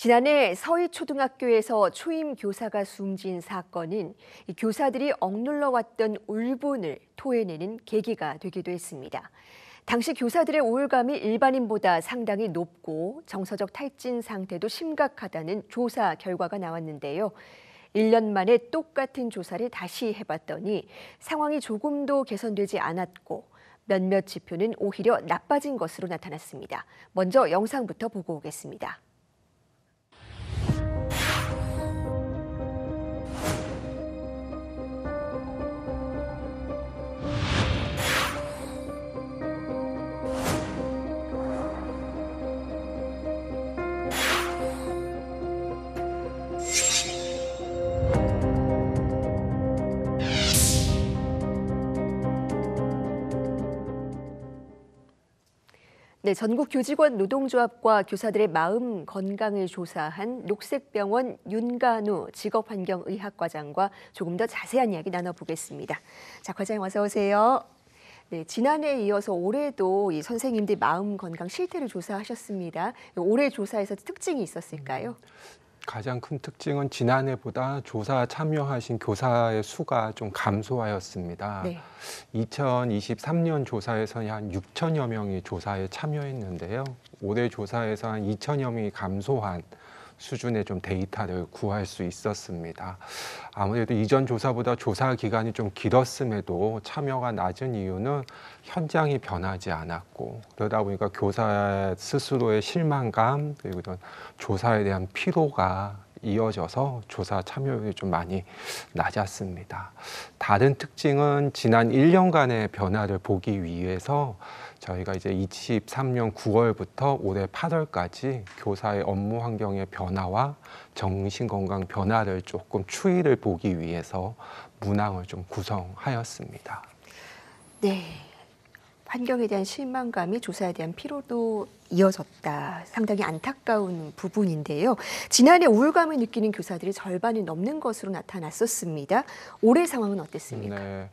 지난해 서희초등학교에서 초임 교사가 숨진 사건은 이 교사들이 억눌러 왔던 울분을 토해내는 계기가 되기도 했습니다. 당시 교사들의 우울감이 일반인보다 상당히 높고 정서적 탈진 상태도 심각하다는 조사 결과가 나왔는데요. 1년 만에 똑같은 조사를 다시 해봤더니 상황이 조금도 개선되지 않았고 몇몇 지표는 오히려 나빠진 것으로 나타났습니다. 먼저 영상부터 보고 오겠습니다. 네, 전국 교직원 노동조합과 교사들의 마음 건강을 조사한 녹색병원 윤간우 직업환경의학과장과 조금 더 자세한 이야기 나눠보겠습니다. 자, 과장님 어서 오세요. 네, 지난해에 이어서 올해도 이 선생님들 마음 건강 실태를 조사하셨습니다. 올해 조사에서 특징이 있었을까요? 가장 큰 특징은 지난해보다 조사 참여하신 교사의 수가 좀 감소하였습니다. 네. 2023년 조사에서는 한 6천여 명이 조사에 참여했는데요. 올해 조사에서 한 2천여 명이 감소한 수준의 좀 데이터를 구할 수 있었습니다. 아무래도 이전 조사보다 조사 기간이 좀 길었음에도 참여가 낮은 이유는 현장이 변하지 않았고, 그러다 보니까 교사 스스로의 실망감 그리고 조사에 대한 피로가 이어져서 조사 참여율이 좀 많이 낮았습니다. 다른 특징은 지난 1년간의 변화를 보기 위해서 저희가 이제 23년 9월부터 올해 8월까지 교사의 업무 환경의 변화와 정신건강 변화를 조금 추이를 보기 위해서 문항을 좀 구성하였습니다. 네. 환경에 대한 실망감이 조사에 대한 피로도 이어졌다. 상당히 안타까운 부분인데요. 지난해 우울감을 느끼는 교사들이 절반이 넘는 것으로 나타났었습니다. 올해 상황은 어땠습니까? 네,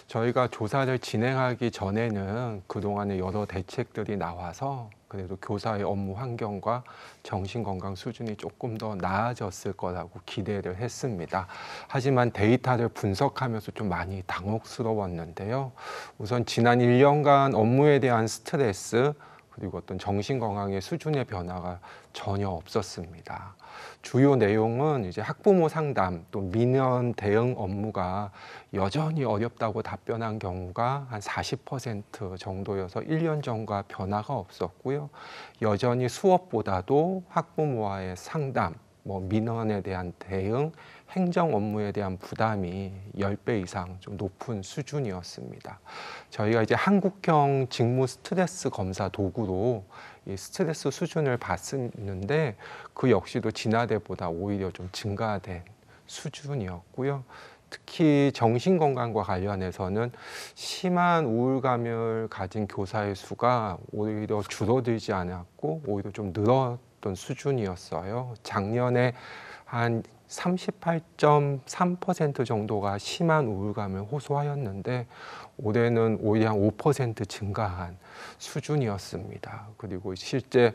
저희가 조사를 진행하기 전에는 그동안에 여러 대책들이 나와서 그래도 교사의 업무 환경과 정신건강 수준이 조금 더 나아졌을 거라고 기대를 했습니다. 하지만 데이터를 분석하면서 좀 많이 당혹스러웠는데요. 우선 지난 1년간 업무에 대한 스트레스 그리고 어떤 정신건강의 수준의 변화가 전혀 없었습니다. 주요 내용은 이제 학부모 상담 또 민원 대응 업무가 여전히 어렵다고 답변한 경우가 한 40% 정도여서 1년 전과 변화가 없었고요. 여전히 수업보다도 학부모와의 상담, 민원에 대한 대응, 행정 업무에 대한 부담이 10배 이상 좀 높은 수준이었습니다. 저희가 이제 한국형 직무 스트레스 검사 도구로 이 스트레스 수준을 봤었는데 그 역시도 지난해보다 오히려 좀 증가된 수준이었고요. 특히 정신건강과 관련해서는 심한 우울감을 가진 교사의 수가 오히려 줄어들지 않았고 오히려 좀 늘었던 수준이었어요. 작년에 한 38.3% 정도가 심한 우울감을 호소하였는데 올해는 오히려 한 5% 증가한 수준이었습니다. 그리고 실제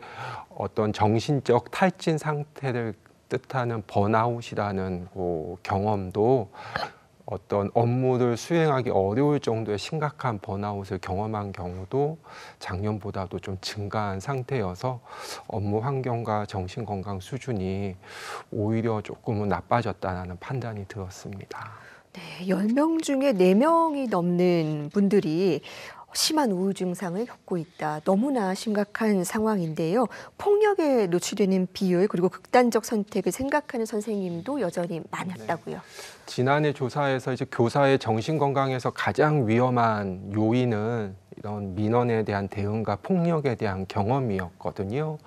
어떤 정신적 탈진 상태를 뜻하는 번아웃이라는 경험도 어떤 업무를 수행하기 어려울 정도의 심각한 번아웃을 경험한 경우도 작년보다도 좀 증가한 상태여서 업무 환경과 정신건강 수준이 오히려 조금은 나빠졌다는 판단이 들었습니다. 네, 10명 중에 4명이 넘는 분들이 심한 우울 증상을 겪고 있다. 너무나 심각한 상황인데요. 폭력에 노출되는 비율 그리고 극단적 선택을 생각하는 선생님도 여전히 많았다고요. 네. 지난해 조사에서 이제 교사의 정신건강에서 가장 위험한 요인은 이런 민원에 대한 대응과 폭력에 대한 경험이었거든요.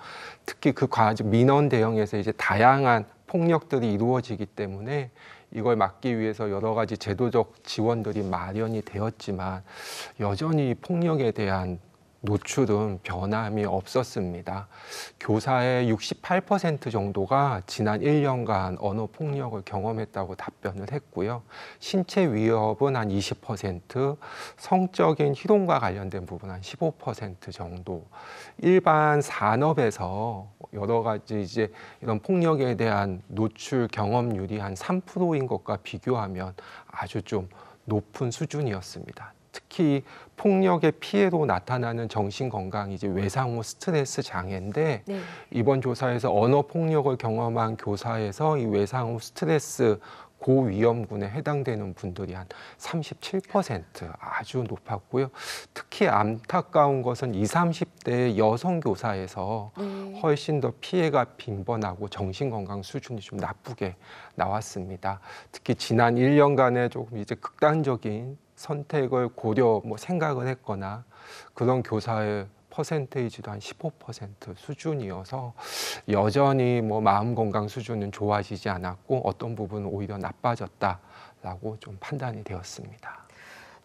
특히 그 민원 대응에서 이제 다양한 폭력들이 이루어지기 때문에 이걸 막기 위해서 여러 가지 제도적 지원들이 마련이 되었지만 여전히 폭력에 대한 노출은 변함이 없었습니다. 교사의 68% 정도가 지난 1년간 언어 폭력을 경험했다고 답변을 했고요. 신체 위협은 한 20%, 성적인 희롱과 관련된 부분 한 15% 정도. 일반 산업에서 여러 가지 이제 이런 폭력에 대한 노출 경험률이 한 3%인 것과 비교하면 아주 좀 높은 수준이었습니다. 특히 폭력의 피해로 나타나는 정신건강이 이제 외상 후 스트레스 장애인데 네. 이번 조사에서 언어 폭력을 경험한 교사에서 이 외상 후 스트레스 고위험군에 해당되는 분들이 한 37% 아주 높았고요. 특히 안타까운 것은 20, 30대 여성 교사에서 훨씬 더 피해가 빈번하고 정신건강 수준이 좀 나쁘게 나왔습니다. 특히 지난 1년간의 조금 이제 극단적인 선택을 생각을 했거나 그런 교사의 퍼센테이지도 한 15% 수준이어서 여전히 마음 건강 수준은 좋아지지 않았고 어떤 부분은 오히려 나빠졌다라고 좀 판단이 되었습니다.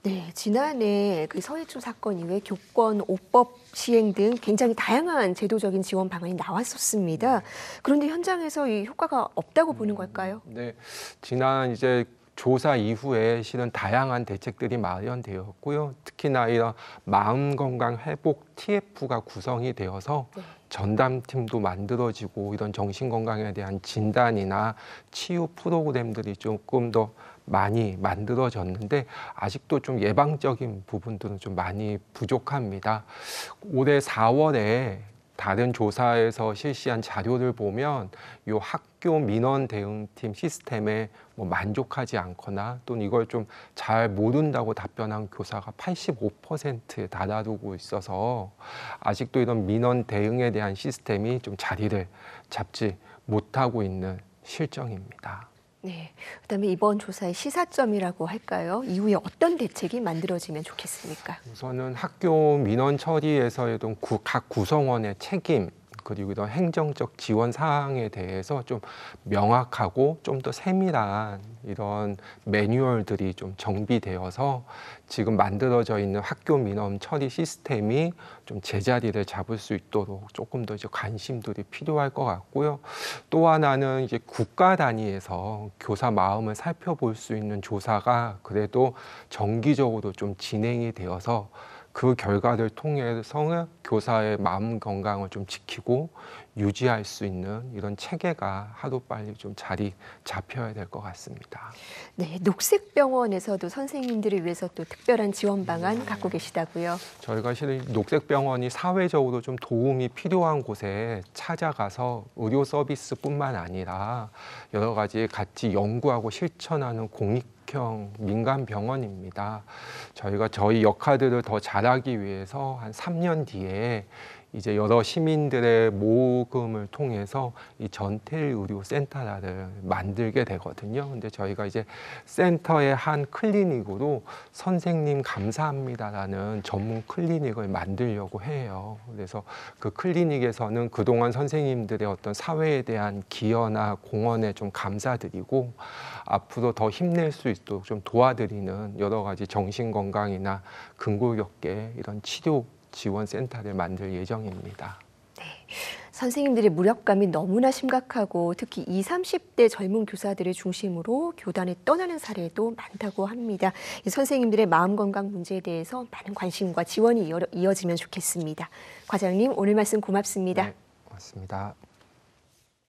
네, 지난해 그 서해초 사건 이후에 교권 5법 시행 등 굉장히 다양한 제도적인 지원 방안이 나왔었습니다. 그런데 현장에서 이 효과가 없다고 보는 걸까요? 네, 지난 이제 조사 이후에 실은 다양한 대책들이 마련되었고요. 특히나 이런 마음 건강 회복 TF가 구성이 되어서 전담팀도 만들어지고 이런 정신 건강에 대한 진단이나 치유 프로그램들이 조금 더 많이 만들어졌는데 아직도 좀 예방적인 부분들은 좀 많이 부족합니다. 올해 4월에 다른 조사에서 실시한 자료를 보면 이 학교 민원 대응팀 시스템에 만족하지 않거나 또는 이걸 좀 잘 모른다고 답변한 교사가 85%에 달하고 있어서 아직도 이런 민원 대응에 대한 시스템이 좀 자리를 잡지 못하고 있는 실정입니다. 네, 그다음에 이번 조사의 시사점이라고 할까요? 이후에 어떤 대책이 만들어지면 좋겠습니까? 우선은 학교 민원 처리에서의 각 구성원의 책임 그리고 이런 행정적 지원 사항에 대해서 좀 명확하고 좀 더 세밀한 이런 매뉴얼들이 좀 정비되어서 지금 만들어져 있는 학교 민원 처리 시스템이 좀 제자리를 잡을 수 있도록 조금 더 이제 관심들이 필요할 것 같고요. 또 하나는 이제 국가 단위에서 교사 마음을 살펴볼 수 있는 조사가 그래도 정기적으로 좀 진행이 되어서 그 결과를 통해서 교사의 마음 건강을 좀 지키고 유지할 수 있는 이런 체계가 하루빨리 좀 자리 잡혀야 될 것 같습니다. 네, 녹색병원에서도 선생님들을 위해서 또 특별한 지원 방안 갖고 계시다고요? 저희가 실은 녹색병원이 사회적으로 좀 도움이 필요한 곳에 찾아가서 의료 서비스뿐만 아니라 여러 가지 같이 연구하고 실천하는 공익형 민간 병원입니다. 저희가 저희 역할들을 더 잘하기 위해서 한 3년 뒤에 이제 여러 시민들의 모금을 통해서 이 전태일의료센터를 만들게 되거든요. 근데 저희가 이제 센터의 한 클리닉으로 선생님 감사합니다라는 전문 클리닉을 만들려고 해요. 그래서 그 클리닉에서는 그동안 선생님들의 어떤 사회에 대한 기여나 공헌에 좀 감사드리고 앞으로 더 힘낼 수 있도록 좀 도와드리는 여러 가지 정신건강이나 근골격계 이런 치료 지원센터를 만들 예정입니다. 네, 선생님들의 무력감이 너무나 심각하고 특히 20, 30대 젊은 교사들을 중심으로 교단에 떠나는 사례도 많다고 합니다. 이 선생님들의 마음 건강 문제에 대해서 많은 관심과 지원이 이어지면 좋겠습니다. 과장님, 오늘 말씀 고맙습니다. 네, 고맙습니다.